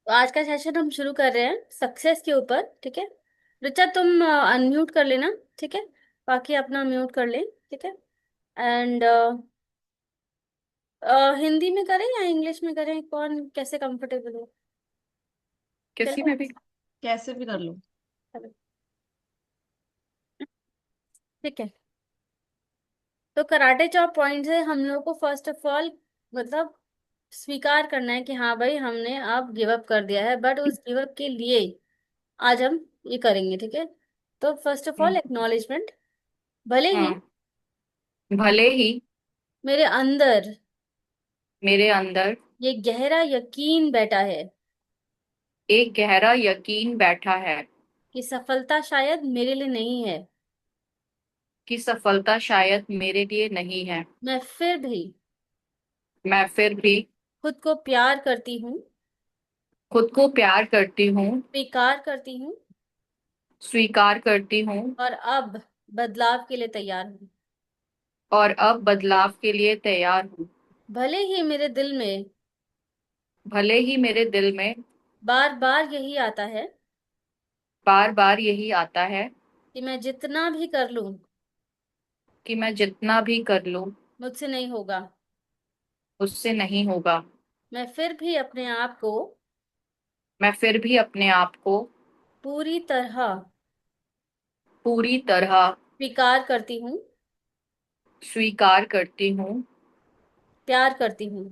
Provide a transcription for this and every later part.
तो आज का सेशन हम शुरू कर रहे हैं सक्सेस के ऊपर। ठीक है। ऋचा, तुम अनम्यूट कर लेना। ठीक है। बाकी अपना म्यूट कर ले। ठीक है। एंड हिंदी में करें या इंग्लिश में करें, कौन कैसे कंफर्टेबल हो? किसी चलो। में भी। कैसे भी कर लो। चलो, ठीक है। तो कराटे चॉप पॉइंट से हम लोग को फर्स्ट ऑफ ऑल मतलब स्वीकार करना है कि हाँ भाई, हमने अब गिव अप कर दिया है, बट उस गिव अप के लिए आज हम ये करेंगे। ठीक है। तो first of all hmm. Acknowledgement. भले ही हाँ। भले ही मेरे अंदर मेरे अंदर ये गहरा यकीन बैठा है एक गहरा यकीन बैठा है कि सफलता शायद मेरे लिए नहीं है, कि सफलता शायद मेरे लिए नहीं है, मैं फिर भी मैं फिर भी खुद को प्यार करती हूँ, खुद को प्यार करती हूँ, स्वीकार करती हूँ स्वीकार करती हूँ और अब बदलाव के लिए तैयार हूँ। और अब बदलाव के लिए तैयार हूँ। भले ही मेरे दिल में भले ही मेरे दिल में बार बार यही आता है बार बार यही आता है कि मैं जितना भी कर लूं कि मैं जितना भी कर लूं मुझसे नहीं होगा, उससे नहीं होगा। मैं फिर भी अपने आप को मैं फिर भी अपने आप को पूरी तरह पूरी तरह स्वीकार करती हूँ, स्वीकार करती हूँ, प्यार करती हूँ।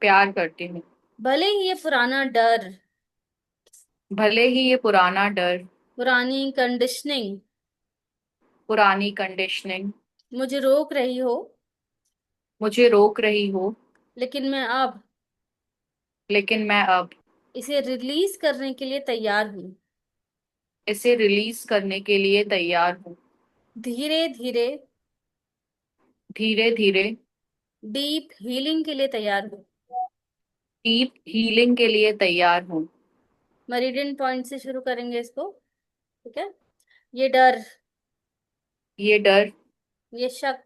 प्यार करती हूँ। भले ही ये पुराना डर, भले ही ये पुराना डर, पुरानी कंडीशनिंग पुरानी कंडीशनिंग मुझे रोक रही हो, मुझे रोक रही हो, लेकिन मैं अब लेकिन मैं अब इसे रिलीज करने के लिए तैयार हूँ। इसे रिलीज करने के लिए तैयार हूँ। धीरे धीरे धीरे धीरे डीप हीलिंग के लिए तैयार हूँ। डीप हीलिंग के लिए तैयार हूँ। मेरिडियन पॉइंट से शुरू करेंगे इसको। ठीक है। ये डर, ये डर, ये शक,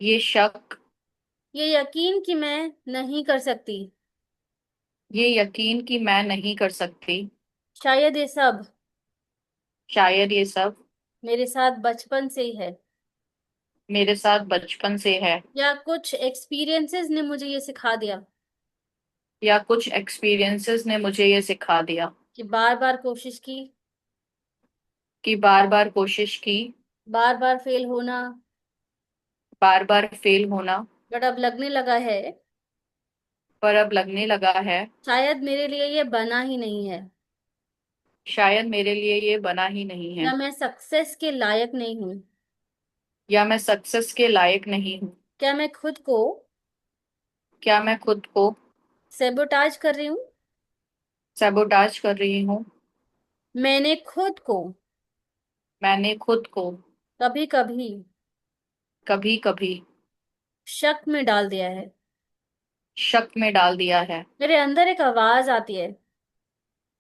ये शक, ये यकीन कि मैं नहीं कर सकती, ये यकीन कि मैं नहीं कर सकती, शायद ये सब शायद ये सब मेरे साथ बचपन से ही है, मेरे साथ बचपन से है, या कुछ एक्सपीरियंसेस ने मुझे ये सिखा दिया या कुछ एक्सपीरियंसेस ने मुझे ये सिखा दिया कि बार बार कोशिश की, कि बार बार कोशिश की, बार बार फेल होना, बार बार फेल होना, बट अब लगने लगा है पर अब लगने लगा है शायद मेरे लिए ये बना ही नहीं है, शायद मेरे लिए ये बना ही नहीं है, या मैं सक्सेस के लायक नहीं हूँ। या मैं सक्सेस के लायक नहीं हूँ। क्या मैं खुद को क्या मैं खुद को सेबोटाज कर रही हूँ? सैबोटाज कर रही हूँ? मैंने खुद को मैंने खुद को कभी कभी कभी कभी शक में डाल दिया है। शक में डाल दिया है। मेरे अंदर एक आवाज आती है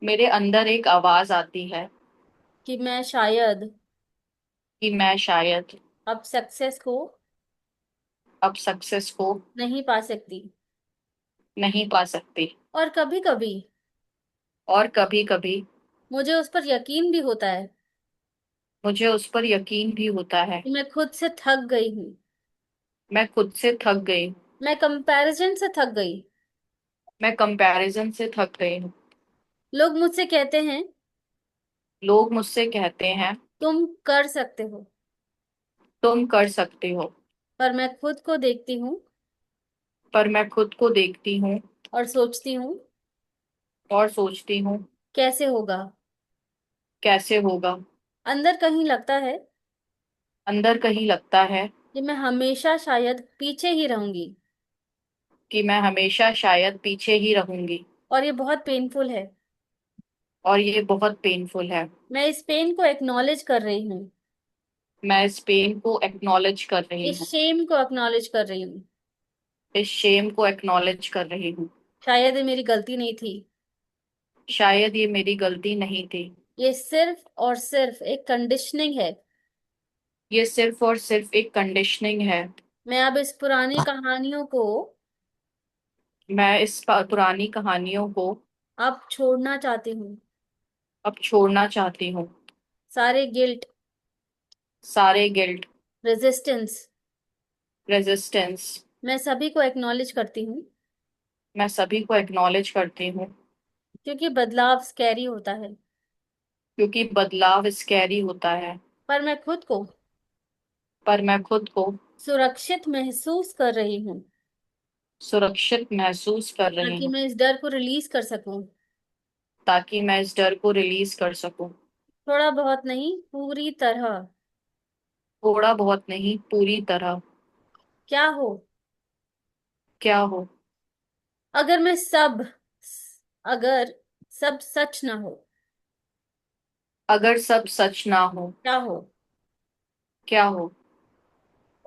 मेरे अंदर एक आवाज आती है कि मैं शायद कि मैं शायद अब सक्सेस को अब सक्सेस को नहीं पा सकती। नहीं पा सकती। और कभी कभी और कभी कभी मुझे उस पर यकीन भी होता है मुझे उस पर यकीन भी होता है। कि मैं खुद से थक गई हूँ, मैं खुद से थक गई। मैं कंपैरिजन से थक गई। मैं कंपैरिजन से थक गई हूँ। लोग मुझसे कहते हैं लोग मुझसे कहते हैं तुम कर सकते हो, तुम कर सकते हो, पर मैं खुद को देखती हूँ पर मैं खुद को देखती हूँ और सोचती हूँ और सोचती हूँ कैसे होगा। कैसे होगा। अंदर कहीं लगता है अंदर कहीं लगता है कि मैं हमेशा शायद पीछे ही रहूंगी, कि मैं हमेशा शायद पीछे ही रहूंगी। और ये बहुत पेनफुल है। और ये बहुत पेनफुल है। मैं इस पेन को एक्नॉलेज कर रही हूँ, मैं इस पेन को एक्नॉलेज कर रही इस हूँ। शेम को एक्नॉलेज कर रही हूँ। इस शेम को एक्नॉलेज कर रही हूँ। शायद ये मेरी गलती नहीं थी, शायद ये मेरी गलती नहीं थी। ये सिर्फ और सिर्फ एक कंडीशनिंग है। ये सिर्फ और सिर्फ एक कंडीशनिंग है। मैं अब इस पुरानी कहानियों को मैं इस पुरानी कहानियों को अब छोड़ना चाहती हूँ। अब छोड़ना चाहती हूँ। सारे गिल्ट, सारे गिल्ट, रेजिस्टेंस, रेजिस्टेंस, मैं सभी को एक्नॉलेज करती हूँ। मैं सभी को एक्नॉलेज करती हूँ। क्योंकि बदलाव स्कैरी होता है। क्योंकि बदलाव स्कैरी होता है। पर मैं खुद को पर मैं खुद को सुरक्षित महसूस कर रही हूँ। सुरक्षित महसूस कर रही ताकि हूँ। मैं इस डर को रिलीज कर सकूं। ताकि मैं इस डर को रिलीज कर सकूं। थोड़ा बहुत नहीं, पूरी तरह। थोड़ा बहुत नहीं, पूरी तरह। क्या हो क्या हो अगर मैं सब अगर सब सच ना हो? अगर सब सच ना हो? क्या हो क्या हो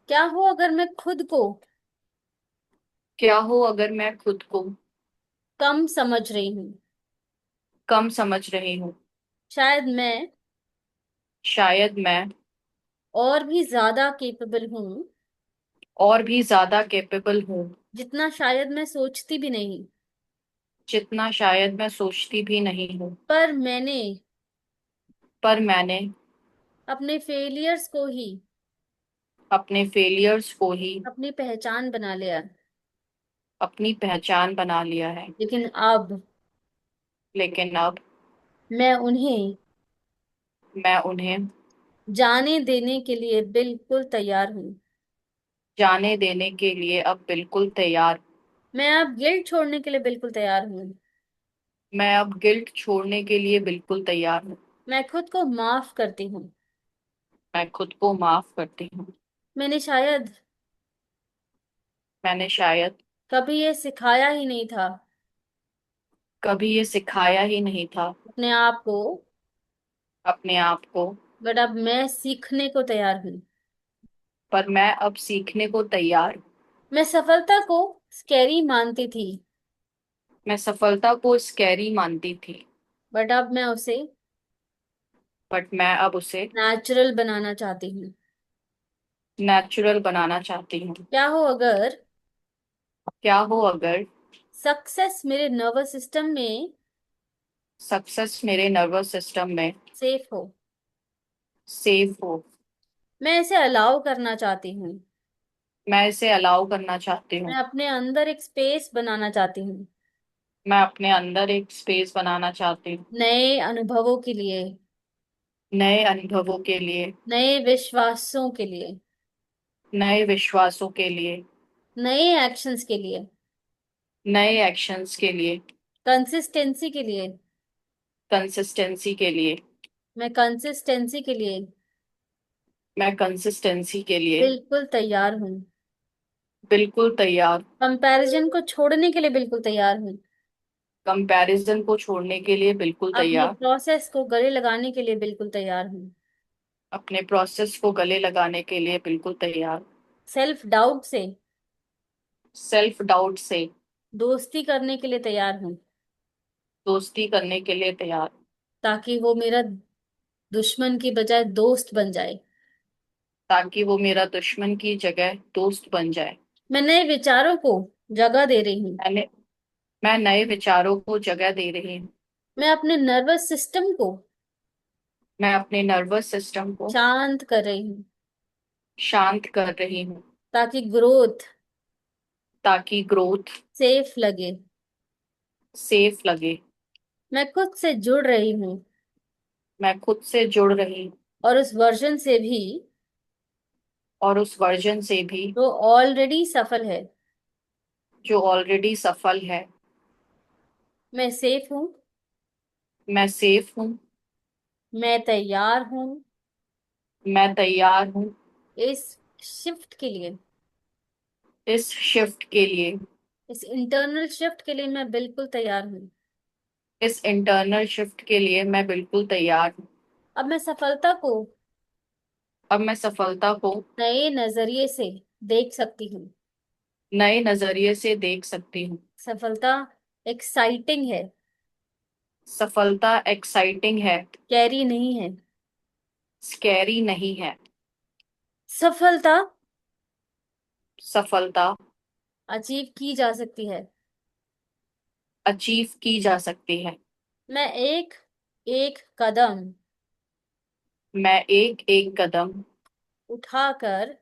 क्या हो अगर मैं खुद को क्या हो अगर मैं खुद को कम समझ रही हूँ? कम समझ रही हूँ? शायद मैं शायद मैं और भी ज्यादा केपेबल हूँ। और भी ज्यादा कैपेबल हूँ। जितना शायद मैं सोचती भी नहीं। जितना शायद मैं सोचती भी नहीं हूँ। पर मैंने पर मैंने अपने फेलियर्स को ही अपने फेलियर्स को ही अपनी पहचान बना लिया। अपनी पहचान बना लिया है। लेकिन अब लेकिन अब मैं उन्हें मैं उन्हें जाने देने के लिए बिल्कुल तैयार हूँ। जाने देने के लिए अब बिल्कुल तैयार। मैं अब गिल्ट छोड़ने के लिए बिल्कुल तैयार हूँ। मैं अब गिल्ट छोड़ने के लिए बिल्कुल तैयार हूँ। मैं खुद को माफ करती हूँ। मैं खुद को माफ करती हूँ। मैंने शायद मैंने शायद कभी ये सिखाया ही नहीं था कभी ये सिखाया ही नहीं था अपने आप को। अपने आप को। बट अब मैं सीखने को तैयार हूँ। पर मैं अब सीखने को तैयार हूँ। मैं सफलता को स्कैरी मानती थी। मैं सफलता को स्कैरी मानती थी। बट अब मैं उसे बट मैं अब उसे नेचुरल बनाना चाहती हूँ। नेचुरल बनाना चाहती हूँ। क्या हो अगर क्या हो अगर सक्सेस मेरे नर्वस सिस्टम में सक्सेस मेरे नर्वस सिस्टम में सेफ हो? सेफ हो? मैं इसे अलाउ करना चाहती हूँ। मैं इसे अलाउ करना चाहती मैं हूँ। अपने अंदर एक स्पेस बनाना चाहती हूँ। मैं अपने अंदर एक स्पेस बनाना चाहती हूँ। नए अनुभवों के लिए, नए अनुभवों के लिए, नए विश्वासों के लिए, नए विश्वासों के लिए, नए एक्शंस के लिए, नए एक्शंस के लिए, कंसिस्टेंसी के लिए। कंसिस्टेंसी के लिए। मैं कंसिस्टेंसी के लिए मैं कंसिस्टेंसी के लिए बिल्कुल तैयार हूँ। बिल्कुल तैयार। कंपैरिजन को छोड़ने के लिए बिल्कुल तैयार हूँ। कंपैरिजन को छोड़ने के लिए बिल्कुल अपने तैयार। प्रोसेस को गले लगाने के लिए बिल्कुल तैयार हूँ। अपने प्रोसेस को गले लगाने के लिए बिल्कुल तैयार। सेल्फ डाउट से सेल्फ डाउट से दोस्ती करने के लिए तैयार हूँ। दोस्ती करने के लिए तैयार। ताकि वो मेरा दुश्मन की बजाय दोस्त बन जाए। ताकि वो मेरा दुश्मन की जगह दोस्त बन जाए। मैं नए विचारों को जगह दे रही हूँ। मैं नए विचारों को जगह दे रही हूँ। मैं अपने नर्वस सिस्टम को मैं अपने नर्वस सिस्टम को शांत कर रही हूँ। शांत कर रही हूँ। ताकि ग्रोथ ताकि ग्रोथ सेफ लगे। सेफ लगे। मैं खुद से जुड़ रही हूँ। मैं खुद से जुड़ रही हूँ। और उस वर्जन से भी और उस वर्जन से भी जो ऑलरेडी सफल है। जो ऑलरेडी सफल है। मैं सेफ हूँ। मैं सेफ हूँ। मैं तैयार हूँ। मैं तैयार हूँ। इस शिफ्ट के लिए, इस शिफ्ट के लिए इस इंटरनल शिफ्ट के लिए मैं बिल्कुल तैयार हूँ। इस इंटरनल शिफ्ट के लिए मैं बिल्कुल तैयार हूँ। अब मैं सफलता को अब मैं सफलता को नए नजरिए से देख सकती हूँ। नए नजरिए से देख सकती हूँ। सफलता एक्साइटिंग है, सफलता एक्साइटिंग है, कैरी नहीं है। स्कैरी नहीं है। सफलता सफलता अचीव की जा सकती है। अचीव की जा सकती है। मैं एक एक कदम मैं एक एक कदम उठाकर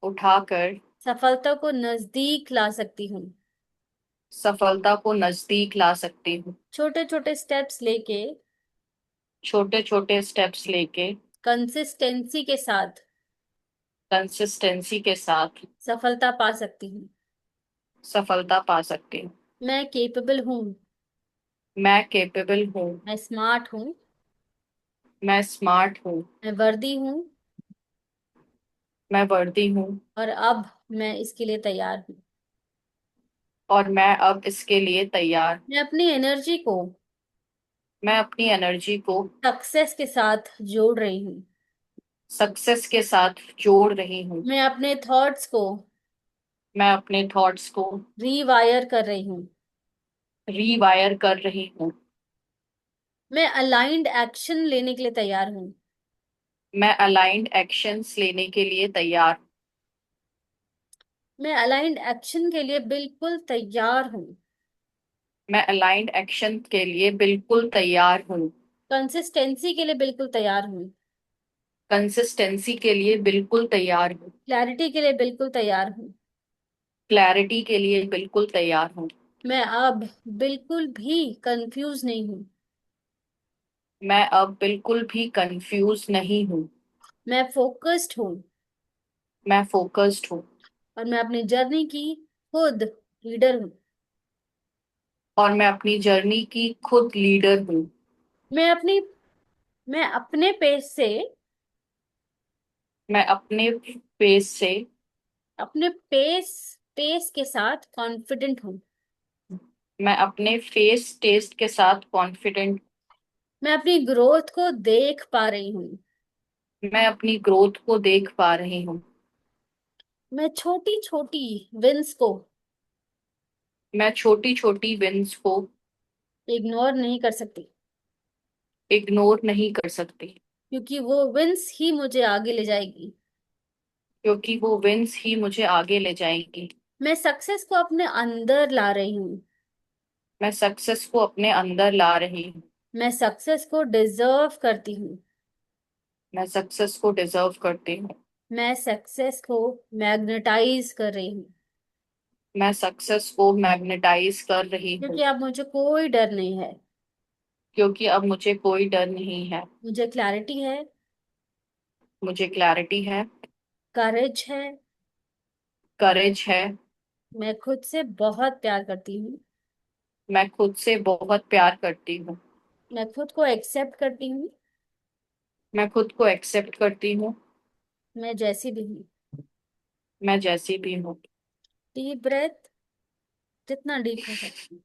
उठाकर सफलता को नजदीक ला सकती हूँ। सफलता को नजदीक ला सकती हूँ। छोटे छोटे स्टेप्स लेके छोटे छोटे स्टेप्स लेके कंसिस्टेंसी के साथ कंसिस्टेंसी के साथ सफलता पा सकती हूँ। सफलता पा सकती हूँ। मैं केपेबल हूँ। मैं कैपेबल हूँ। मैं स्मार्ट हूँ। मैं स्मार्ट हूँ। मैं वर्दी हूँ। मैं वर्दी हूँ। और अब मैं इसके लिए तैयार हूँ। और मैं अब इसके लिए तैयार। मैं अपनी एनर्जी को मैं अपनी एनर्जी को सक्सेस के साथ जोड़ रही हूँ। सक्सेस के साथ जोड़ रही हूँ। मैं अपने थॉट्स को मैं अपने थॉट्स को रीवायर कर रही हूँ। रीवायर कर रही हूँ। मैं अलाइंड एक्शन लेने के लिए तैयार हूँ। मैं अलाइंड एक्शंस लेने के लिए तैयार। मैं अलाइंड एक्शन के लिए बिल्कुल तैयार हूँ। मैं अलाइंड एक्शन के लिए बिल्कुल तैयार हूँ। कंसिस्टेंसी के लिए बिल्कुल तैयार हूँ। कंसिस्टेंसी के लिए बिल्कुल तैयार हूँ। क्लैरिटी के लिए बिल्कुल तैयार हूँ। क्लैरिटी के लिए बिल्कुल तैयार हूँ। मैं अब बिल्कुल भी कंफ्यूज नहीं हूँ। मैं अब बिल्कुल भी कंफ्यूज नहीं हूँ। मैं फोकस्ड हूँ। मैं फोकस्ड हूँ। और मैं अपनी जर्नी की खुद लीडर हूँ। और मैं अपनी जर्नी की खुद लीडर हूँ। मैं अपनी मैं अपने पेस से मैं अपने पेस से अपने पेस पेस के साथ कॉन्फिडेंट हूँ। मैं अपने फेस टेस्ट के साथ कॉन्फिडेंट। मैं अपनी ग्रोथ को देख पा रही हूँ। मैं अपनी ग्रोथ को देख पा रही हूँ। मैं छोटी छोटी विंस को मैं छोटी छोटी विन्स को इग्नोर नहीं कर सकती, इग्नोर नहीं कर सकती, क्योंकि वो विंस ही मुझे आगे ले जाएगी। क्योंकि वो विन्स ही मुझे आगे ले जाएंगी। मैं सक्सेस को अपने अंदर ला रही हूँ। मैं सक्सेस को अपने अंदर ला रही हूँ। मैं सक्सेस को डिजर्व करती हूँ। मैं सक्सेस को डिजर्व करती हूँ। मैं सक्सेस को मैग्नेटाइज कर रही हूँ, मैं सक्सेस को मैग्नेटाइज कर रही हूँ। क्योंकि अब मुझे कोई डर नहीं है। क्योंकि अब मुझे कोई डर नहीं है। मुझे क्लैरिटी है। मुझे क्लैरिटी है। करेज है। करेज है। मैं खुद से बहुत प्यार करती हूँ। मैं खुद से बहुत प्यार करती हूँ। मैं खुद को एक्सेप्ट करती हूँ। मैं खुद को एक्सेप्ट करती हूँ। मैं जैसी भी हूँ। मैं जैसी भी हूँ। डीप ब्रेथ, जितना डीप हो सकती